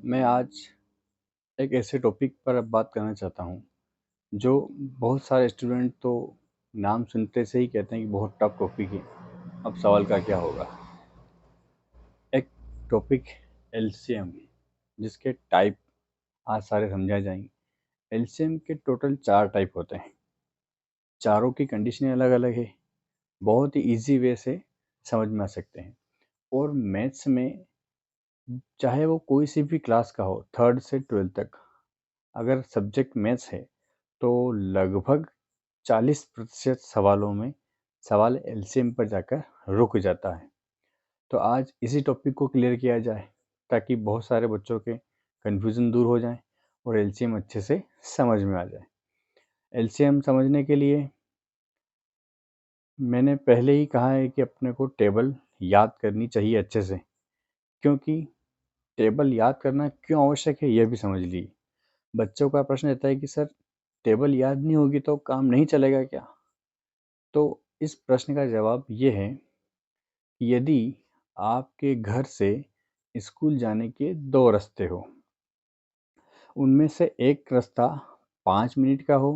मैं आज एक ऐसे टॉपिक पर अब बात करना चाहता हूँ जो बहुत सारे स्टूडेंट तो नाम सुनते से ही कहते हैं कि बहुत टफ टॉपिक है। अब सवाल का क्या होगा। एक टॉपिक एलसीएम, जिसके टाइप आज सारे समझा जाएंगे। एलसीएम के टोटल 4 टाइप होते हैं। चारों की कंडीशनें अलग अलग है। बहुत ही ईजी वे से समझ में आ सकते हैं। और मैथ्स में चाहे वो कोई सी भी क्लास का हो, 3rd से 12th तक, अगर सब्जेक्ट मैथ्स है तो लगभग 40% सवालों में सवाल एलसीएम पर जाकर रुक जाता है। तो आज इसी टॉपिक को क्लियर किया जाए ताकि बहुत सारे बच्चों के कन्फ्यूज़न दूर हो जाए और एलसीएम अच्छे से समझ में आ जाए। एलसीएम समझने के लिए मैंने पहले ही कहा है कि अपने को टेबल याद करनी चाहिए अच्छे से, क्योंकि टेबल याद करना क्यों आवश्यक है यह भी समझ लीजिए। बच्चों का प्रश्न रहता है कि सर, टेबल याद नहीं होगी तो काम नहीं चलेगा क्या? तो इस प्रश्न का जवाब ये है कि यदि आपके घर से स्कूल जाने के 2 रास्ते हो, उनमें से एक रास्ता 5 मिनट का हो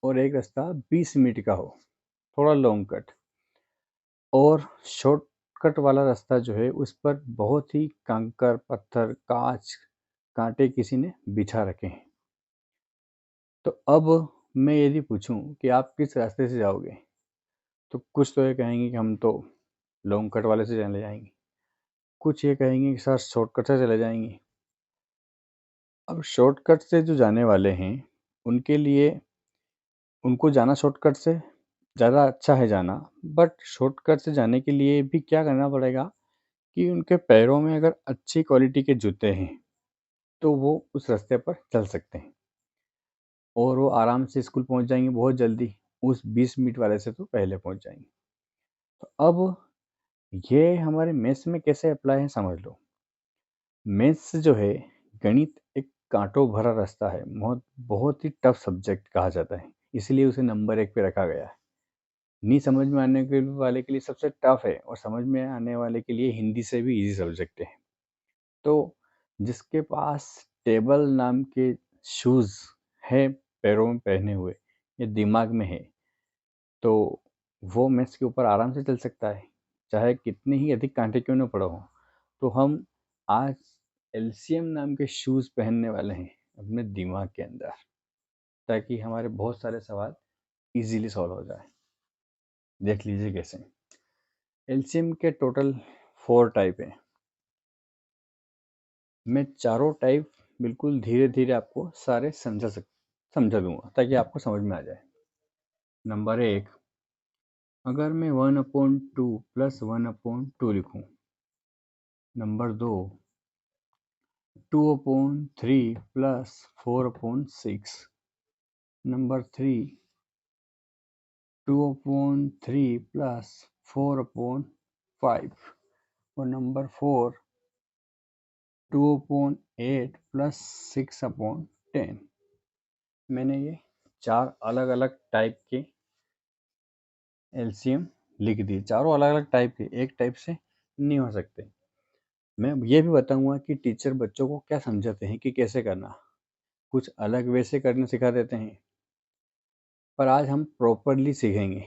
और एक रास्ता 20 मिनट का हो, थोड़ा लॉन्ग कट, और शॉर्टकट वाला रास्ता जो है उस पर बहुत ही कंकर, पत्थर, कांच, कांटे किसी ने बिछा रखे हैं। तो अब मैं यदि पूछूं कि आप किस रास्ते से जाओगे, तो कुछ तो ये कहेंगे कि हम तो लॉन्ग कट वाले से चले जाएंगे, कुछ ये कहेंगे कि सर शॉर्टकट से चले जाएंगे। अब शॉर्टकट से जो जाने वाले हैं उनके लिए, उनको जाना शॉर्टकट से ज़्यादा अच्छा है जाना, बट शॉर्टकट से जाने के लिए भी क्या करना पड़ेगा कि उनके पैरों में अगर अच्छी क्वालिटी के जूते हैं तो वो उस रास्ते पर चल सकते हैं और वो आराम से स्कूल पहुंच जाएंगे बहुत जल्दी। उस 20 मिनट वाले से तो पहले पहुंच जाएंगे। तो अब ये हमारे मैथ्स में कैसे अप्लाई है समझ लो। मैथ्स जो है, गणित एक कांटों भरा रास्ता है। बहुत बहुत ही टफ सब्जेक्ट कहा जाता है, इसलिए उसे नंबर 1 पे रखा गया है। नहीं समझ में आने के वाले के लिए सबसे टफ है, और समझ में आने वाले के लिए हिंदी से भी इजी सब्जेक्ट है। तो जिसके पास टेबल नाम के शूज़ है पैरों में पहने हुए, या दिमाग में है, तो वो मैथ्स के ऊपर आराम से चल सकता है, चाहे कितने ही अधिक कांटे क्यों ना पड़ा हो। तो हम आज एलसीएम नाम के शूज़ पहनने वाले हैं अपने दिमाग के अंदर, ताकि हमारे बहुत सारे सवाल इजीली सॉल्व हो जाए। देख लीजिए कैसे। एलसीएम के टोटल 4 टाइप हैं। मैं चारों टाइप बिल्कुल धीरे धीरे आपको सारे समझा दूंगा ताकि आपको समझ में आ जाए। नंबर 1, अगर मैं 1/2 प्लस 1/2 लिखूं। Number 2, 2/3 plus 4/6। Number 3, 2/3 plus 4/5। और नंबर 4, 2/8 प्लस 6/10। मैंने ये 4 अलग अलग टाइप के एलसीएम लिख दिए। चारों अलग अलग टाइप के, एक टाइप से नहीं हो सकते। मैं ये भी बताऊंगा कि टीचर बच्चों को क्या समझाते हैं कि कैसे करना। कुछ अलग वे से करना सिखा देते हैं, पर आज हम प्रॉपरली सीखेंगे।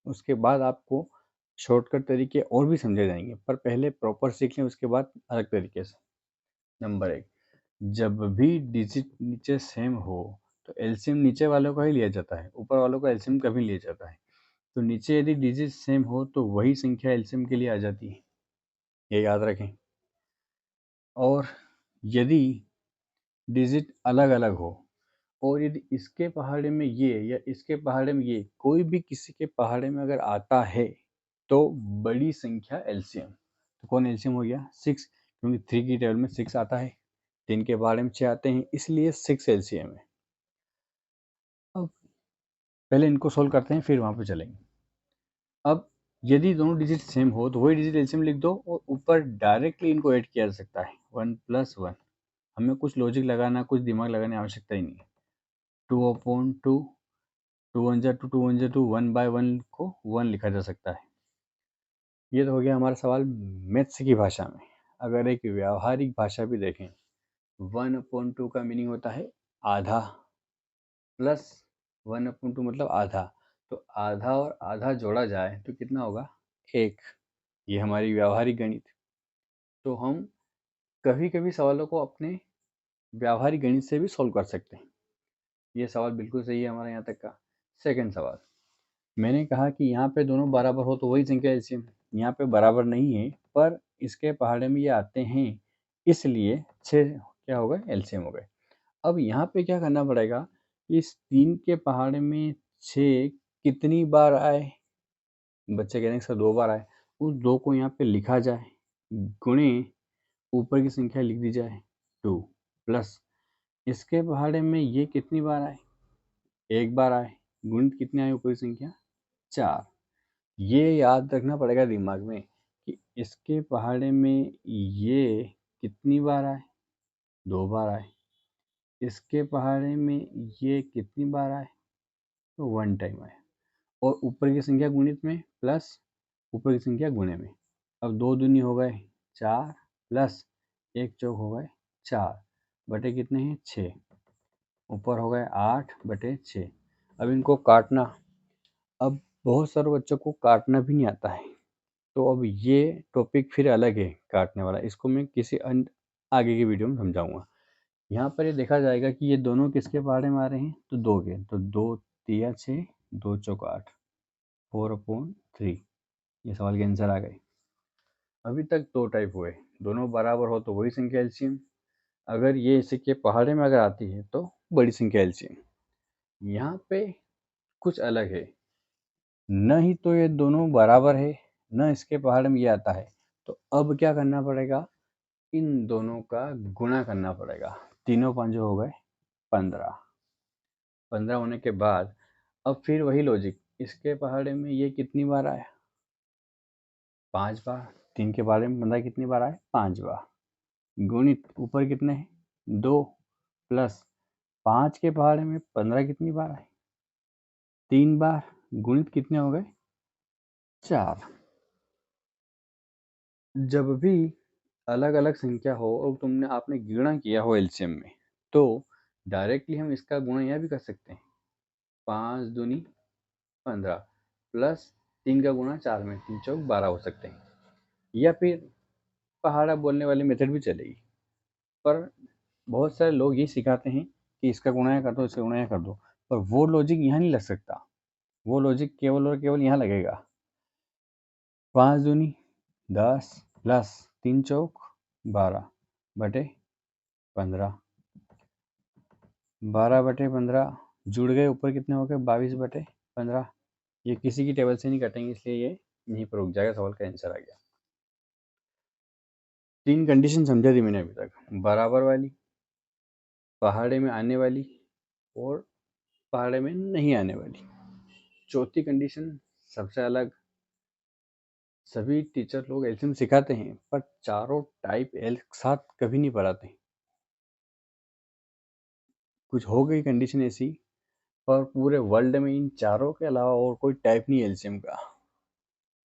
उसके बाद आपको शॉर्टकट तरीके और भी समझे जाएंगे, पर पहले प्रॉपर सीख लें, उसके बाद अलग तरीके से। नंबर 1, जब भी डिजिट नीचे सेम हो तो एलसीएम नीचे वालों का ही लिया जाता है, ऊपर वालों का एलसीएम कभी लिया जाता है। तो नीचे यदि डिजिट सेम हो तो वही संख्या एलसीएम के लिए आ जाती है, ये याद रखें। और यदि डिजिट अलग अलग हो, और यदि इसके पहाड़े में ये या इसके पहाड़े में ये, कोई भी किसी के पहाड़े में अगर आता है तो बड़ी संख्या एलसीएम। तो कौन एलसीएम हो गया? 6, क्योंकि 3 की टेबल में 6 आता है, 3 के पहाड़े में 6 आते हैं, इसलिए 6 एलसीएम है। अब पहले इनको सोल्व करते हैं, फिर वहां पे चलेंगे। अब यदि दोनों डिजिट सेम हो तो वही डिजिट एलसीएम लिख दो, और ऊपर डायरेक्टली इनको ऐड किया जा सकता है, 1 + 1। हमें कुछ लॉजिक लगाना, कुछ दिमाग लगाने की आवश्यकता ही नहीं है। 2/2, 2 1 जा 2, 2 1 जा 2, 1/1 को 1 लिखा जा सकता है। ये तो हो गया हमारा सवाल मैथ्स की भाषा में। अगर एक व्यावहारिक भाषा भी देखें, 1/2 का मीनिंग होता है आधा, प्लस 1/2 मतलब आधा। तो आधा और आधा जोड़ा जाए तो कितना होगा? 1। ये हमारी व्यावहारिक गणित। तो हम कभी कभी सवालों को अपने व्यावहारिक गणित से भी सॉल्व कर सकते हैं। ये सवाल बिल्कुल सही है हमारा यहाँ तक का। सेकंड सवाल, मैंने कहा कि यहाँ पे दोनों बराबर हो तो वही संख्या एलसीएम। यहाँ पे बराबर नहीं है, पर इसके पहाड़े में ये आते हैं, इसलिए 6 क्या हो गए? एलसीएम हो गए। अब यहाँ पे क्या करना पड़ेगा? इस 3 के पहाड़े में 6 कितनी बार आए? बच्चे कह रहे हैं सर 2 बार आए। उस 2 को यहाँ पे लिखा जाए, गुणे ऊपर की संख्या लिख दी जाए 2, प्लस इसके पहाड़े में ये कितनी बार आए? 1 बार आए। गुणित कितनी आई ऊपर की संख्या? 4। ये याद रखना पड़ेगा दिमाग में कि इसके पहाड़े में ये कितनी बार आए? 2 बार आए। इसके पहाड़े में ये कितनी बार आए? तो 1 टाइम आए। और ऊपर की संख्या गुणित में प्लस ऊपर की संख्या गुणे में। अब 2 दूनी हो गए 4, प्लस 1 चौक हो गए 4 बटे कितने हैं? 6। ऊपर हो गए 8 बटे 6। अब इनको काटना। अब बहुत सारे बच्चों को काटना भी नहीं आता है, तो अब ये टॉपिक फिर अलग है काटने वाला। इसको मैं किसी आगे की वीडियो में समझाऊंगा। यहाँ पर ये देखा जाएगा कि ये दोनों किसके पहाड़े में आ रहे हैं? तो 2 के। तो 2 तिया 6, 2 चौक 8, 4/3। ये सवाल के आंसर आ गए। अभी तक 2 टाइप हुए, दोनों बराबर हो तो वही संख्या एलसीएम। अगर ये इसी के पहाड़े में अगर आती है तो बड़ी संख्या एलसीएम। यहाँ पे कुछ अलग है, न ही तो ये दोनों बराबर है, न इसके पहाड़ में ये आता है। तो अब क्या करना पड़ेगा? इन दोनों का गुणा करना पड़ेगा। तीनों पांचों हो गए 15। 15 होने के बाद अब फिर वही लॉजिक, इसके पहाड़े में ये कितनी बार आया? 5 बार। 3 के पहाड़े में 15 कितनी बार आए? 5 बार। गुणित ऊपर कितने हैं? 2, प्लस 5 के पहाड़े में 15 कितनी बार आए? 3 बार। गुणित कितने हो गए? 4। जब भी अलग अलग संख्या हो और आपने गुणा किया हो एलसीएम में, तो डायरेक्टली हम इसका गुणा यहाँ भी कर सकते हैं। 5 दूनी 15, प्लस 3 का गुणा 4 में, 3 चौक 12 हो सकते हैं। या फिर पहाड़ा बोलने वाली मेथड भी चलेगी, पर बहुत सारे लोग ये सिखाते हैं कि इसका गुणा कर दो, इसका गुणा कर दो, पर वो लॉजिक यहाँ नहीं लग सकता। वो लॉजिक केवल और केवल यहाँ लगेगा। 5 दूनी 10, प्लस 3 चौक 12 बटे 15। 12 बटे 15 जुड़ गए, ऊपर कितने हो गए? 22 बटे 15। ये किसी की टेबल से नहीं कटेंगे, इसलिए ये यहीं पर रुक जाएगा। सवाल का आंसर आ गया। 3 कंडीशन समझा दी मैंने अभी तक, बराबर वाली, पहाड़े में आने वाली, और पहाड़े में नहीं आने वाली। चौथी कंडीशन सबसे अलग। सभी टीचर लोग एलसीएम सिखाते हैं, पर चारों टाइप एक साथ कभी नहीं पढ़ाते। कुछ हो गई कंडीशन ऐसी, पर पूरे वर्ल्ड में इन चारों के अलावा और कोई टाइप नहीं एलसीएम का।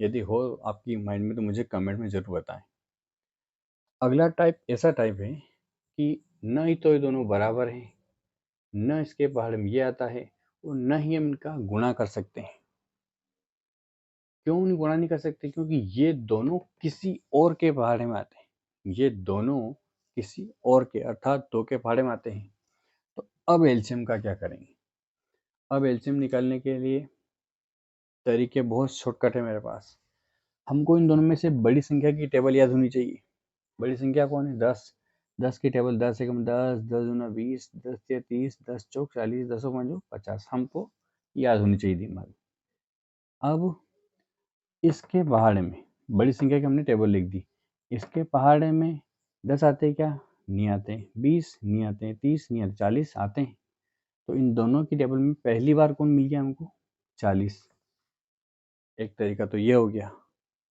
यदि हो आपकी माइंड में तो मुझे कमेंट में ज़रूर बताएं। अगला टाइप ऐसा टाइप है कि न ही तो ये दोनों बराबर हैं, न इसके पहाड़ में ये आता है, और न ही हम इनका गुणा कर सकते हैं। क्यों नहीं गुणा नहीं कर सकते? क्योंकि ये दोनों किसी और के पहाड़े में आते हैं। ये दोनों किसी और के, अर्थात 2 के पहाड़े में आते हैं। तो अब एलसीएम का क्या करेंगे? अब एलसीएम निकालने के लिए तरीके बहुत शॉर्टकट है मेरे पास। हमको इन दोनों में से बड़ी संख्या की टेबल याद होनी चाहिए। बड़ी संख्या कौन है? 10। 10 की टेबल 10 एकम 10, 10 दूना 20, 10 तिया 30, 10 चौक 40, 10 पंजो 50 हमको याद होनी चाहिए दिमाग। अब इसके पहाड़े में बड़ी संख्या की हमने टेबल लिख दी। इसके पहाड़े में 10 आते क्या? नहीं आते। 20 नहीं आते। 30 नहीं आते। 40 आते हैं। तो इन दोनों की टेबल में पहली बार कौन मिल गया हमको? 40। एक तरीका तो ये हो गया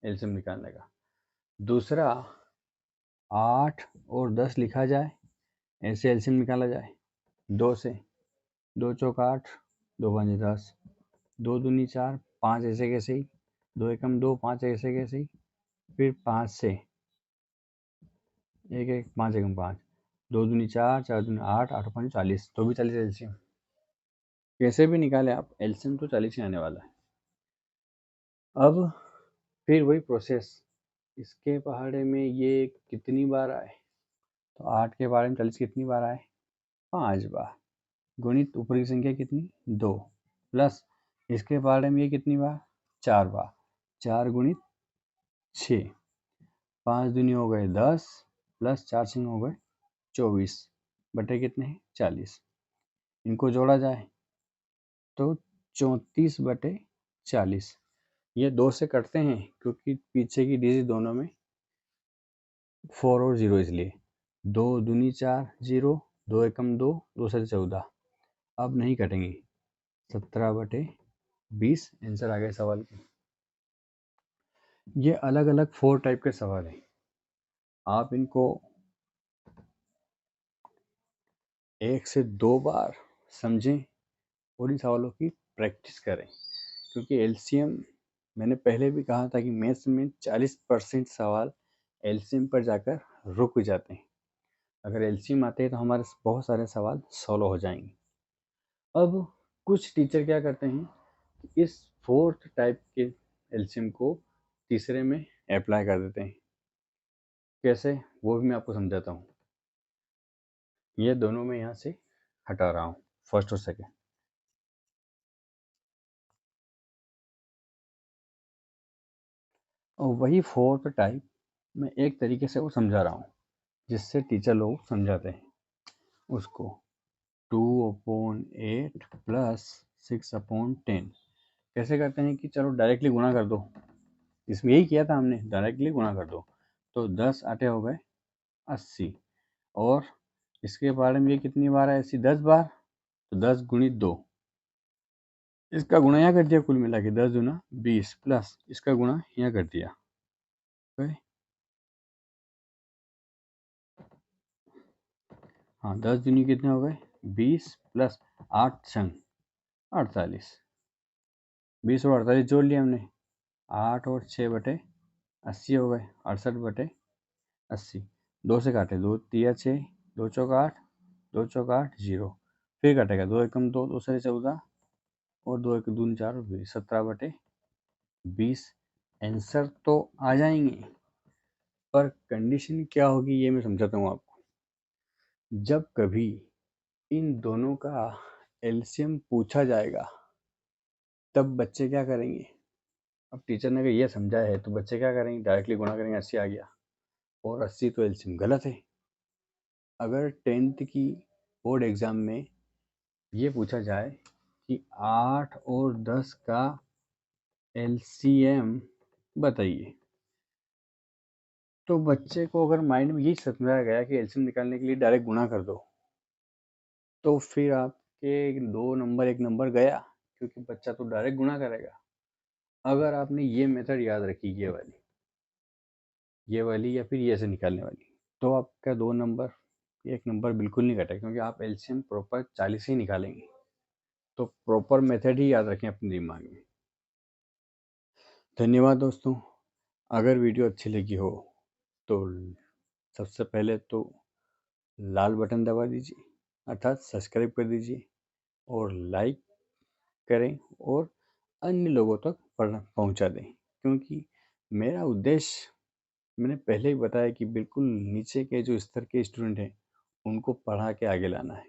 एलसीएम निकालने का। दूसरा, 8 और 10 लिखा जाए, ऐसे एलसीएम निकाला जाए 2 से। 2 चौक 8, 2 पंजे 10, 2 दूनी 4, 5 ऐसे कैसे ही, 2 एकम 2, 5 ऐसे कैसे ही, फिर 5 से 1 1 5 एकम 5, 2 दूनी 4, 4 दूनी 8, 8 5 40, तो भी 40 एलसीएम। कैसे भी निकाले आप, एलसीएम तो 40 ही आने वाला है। अब फिर वही प्रोसेस, इसके पहाड़े में ये कितनी बार आए, तो 8 के पहाड़े में 40 कितनी बार आए, 5 बार, गुणित ऊपर की संख्या कितनी 2, प्लस इसके पहाड़े में ये कितनी बार 4 बार, 4 गुणित 6, 5 दूनी हो गए 10, प्लस 4 सिंह हो गए 24 बटे कितने हैं 40। इनको जोड़ा जाए तो 34 बटे 40। ये 2 से कटते हैं क्योंकि पीछे की डिजिट दोनों में 4 और 0, इसलिए 2 दूनी 4 0, 2 एकम 2, 2 से 14, अब नहीं कटेंगे, 17 बटे 20 आंसर आ गए सवाल की। ये अलग अलग 4 टाइप के सवाल हैं, आप इनको 1 से 2 बार समझें और इन सवालों की प्रैक्टिस करें, क्योंकि एलसीएम मैंने पहले भी कहा था कि मैथ्स में 40% सवाल एलसीएम पर जाकर रुक जाते हैं। अगर एलसीएम आते हैं तो हमारे बहुत सारे सवाल सॉल्व हो जाएंगे। अब कुछ टीचर क्या करते हैं, इस 4th टाइप के एलसीएम को तीसरे में अप्लाई कर देते हैं। कैसे, वो भी मैं आपको समझाता हूँ। ये दोनों मैं यहाँ से हटा रहा हूँ, फर्स्ट और सेकेंड। और वही 4th टाइप मैं एक तरीके से वो समझा रहा हूँ जिससे टीचर लोग समझाते हैं उसको। 2/8 प्लस 6/10 कैसे करते हैं कि चलो डायरेक्टली गुणा कर दो, इसमें यही किया था हमने, डायरेक्टली गुणा कर दो, तो 10 आटे हो गए 80, और इसके बारे में ये कितनी बार है 80, 10 बार, तो 10 गुणित 2, इसका गुणा यहाँ कर दिया, कुल मिला के 10 दूना 20, प्लस इसका गुणा यहाँ कर दिया, हाँ 10 दूनी कितने हो गए 20, प्लस 8 छंग 48, 20 और 48 जोड़ लिया हमने, 8 और 6 बटे 80 हो गए, 68 बटे 80, 2 से काटे, 2 तिया 6, 2 चौका 8, 2 चौका 8 0, फिर कटेगा 2 एकम 2, 2 से 14, और 2 एक दून 4, 17 बटे 20 आंसर तो आ जाएंगे, पर कंडीशन क्या होगी ये मैं समझाता हूँ आपको। जब कभी इन दोनों का एलसीएम पूछा जाएगा तब बच्चे क्या करेंगे, अब टीचर ने अगर ये समझाया है तो बच्चे क्या करेंगे, डायरेक्टली गुणा करेंगे, 80 आ गया, और 80 तो एलसीएम गलत है। अगर 10th की बोर्ड एग्ज़ाम में ये पूछा जाए कि 8 और 10 का एलसीएम बताइए, तो बच्चे को अगर माइंड में यही समझाया गया कि एलसीएम निकालने के लिए डायरेक्ट गुणा कर दो, तो फिर आपके 2 नंबर 1 नंबर गया, क्योंकि बच्चा तो डायरेक्ट गुणा करेगा। अगर आपने ये मेथड याद रखी, ये वाली या फिर ये से निकालने वाली, तो आपका 2 नंबर 1 नंबर बिल्कुल नहीं कटेगा, क्योंकि आप एलसीएम प्रॉपर 40 ही निकालेंगे। तो प्रॉपर मेथड ही याद रखें अपने दिमाग में। धन्यवाद दोस्तों। अगर वीडियो अच्छी लगी हो तो सबसे पहले तो लाल बटन दबा दीजिए, अर्थात सब्सक्राइब कर दीजिए, और लाइक करें और अन्य लोगों तक पहुंचा दें, क्योंकि मेरा उद्देश्य मैंने पहले ही बताया कि बिल्कुल नीचे के जो स्तर के स्टूडेंट हैं उनको पढ़ा के आगे लाना है।